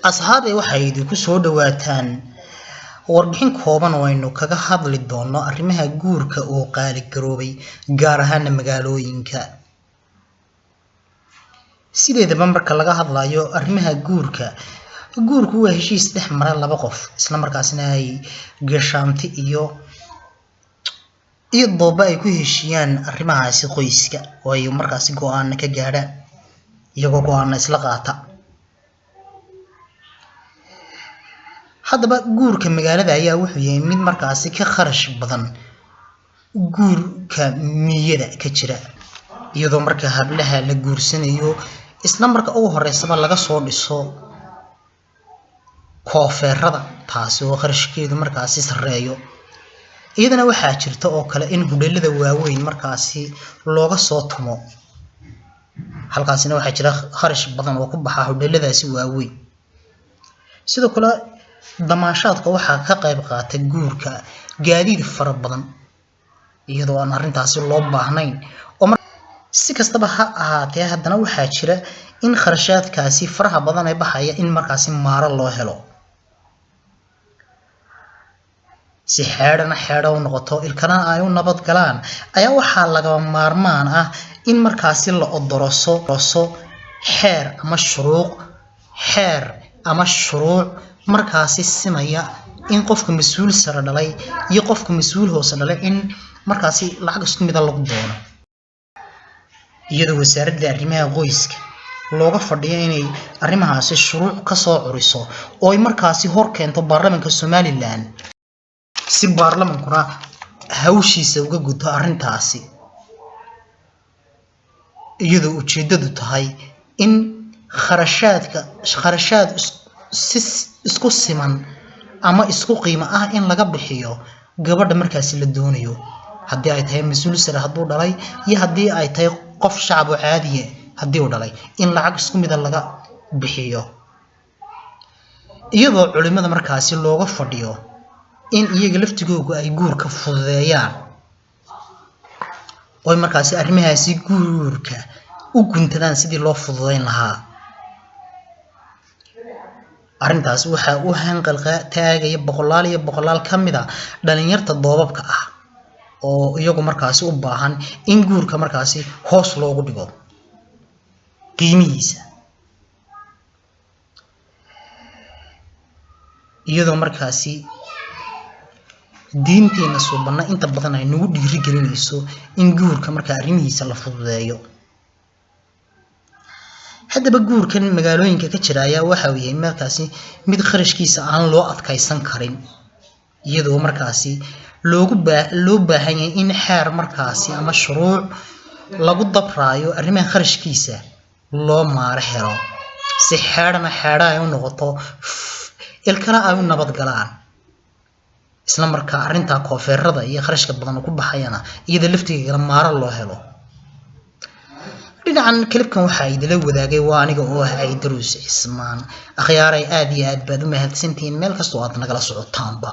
asxaabe waxay idinku soo dhawaataan warbixin kooban oo aynu kaga hadli doono arrimaha guurka oo qaali garoobay gaar ahaan magaalooyinka. sideedaba marka laga hadlayo arrimaha guurku waa heshiis dhex mara laba qof isla markaasna ay gashaanti iyo dooba ay ku heshiiyaan arrimahaasi qoyska oo ay markaasi go'aan ka gaadhaan iyagoo go'aan isla qaata. haddaba guurka magaalada ayaa wuxuu yahay mid markaasi ka kharash badan guurka miyada ka jira, iyadoo marka hablaha la guursanayo isla marka ugu horeysaba laga soo dhiso koofeerada taasi oo kharashkeedu markaasi sareeyo. iyadana waxaa jirta oo kale in hudheelada waaweyn markaasi looga soo tumo, halkaasina waxaa jira kharash badan oo ku baxa hudheeladaasi waaweyn. sidoo kale damaashaadka waxaa ka qayb qaata guurka gaadiid fara badan iyadoo aan arrintaasi loo baahnayn oo si kastaba ha ahaatee haddana waxaa jira in kharashaadkaasi faraha badan ay baxaya in markaasi maaro loo helo si xeedho u noqoto ilkana ay u nabad galaan ayaa waxaa lagaba maarmaan ah in markaasi la odoroso xeer ama shuruuc markaasi simaya in qofka mas'uul sare dhalay iyo qofka mas'uul hoose dhalay in markaasi lacag isku mid ah lagu doono, iyadoo wasaaradda arrimaha qoyska looga fadhiyo inay arrimahaasi shuruuc ka soo curiso oo ay markaasi hor keento baarlamaanka Somaliland si baarlamaankuna hawshiisa uga gudbo arrintaasi, iyadoo ujeedadu tahay in kharashaad isku siman ama isku qiimo ah in laga bixiyo gabadha markaasi la doonayo, haddii ay tahay mas'uul sare hadduu dhalay iyo haddii ay tahay qof shacab oo caadiye haddii uu dhalay in lacag isku mid ah laga bixiyo, iyadoo culimada markaasi looga fadhiyo in iyaga laftigooda ay guurka fududeeyaan oo markaasi arrimahaasi guurka u guntadaan sidii loo fududeyn lahaa. arrintaas waxa uu hanqal taagaya boqolaal ka mid ah dhalinyarta doobabka ah oo iyagu markaasi u baahan in guurka markaasi hoos loogu dhigo qiimihiisa, iyadoo markaasi diinteena suubanna inta badan ay nagu dhiirigelinayso in guurka marka arrimihiisa la fududeeyo. haddaba guurkan magaalooyinka ka jira ayaa waxa uu yahay markaasi mid kharashkiisa aan loo adkaysan karin, iyadoo markaasi loo baahan yahay in xeer markaasi ama shuruuc lagu dabraayo arrimaha kharashkiisa loo maaro helo si xeedho ay u noqoto ilkana ay u nabad galaan, isla markaa arrinta koofeerada iyo kharashka badan ku baxayana iyada laftigeeda maaro loo helo. dhinacan klibkan waxa ay idila wadaagay waa aniga oo ah Aidarus Cismaan. akhyaaray aad iyo aad baad u mahadsantihiin meel kasta oo aad nagala socotaanba.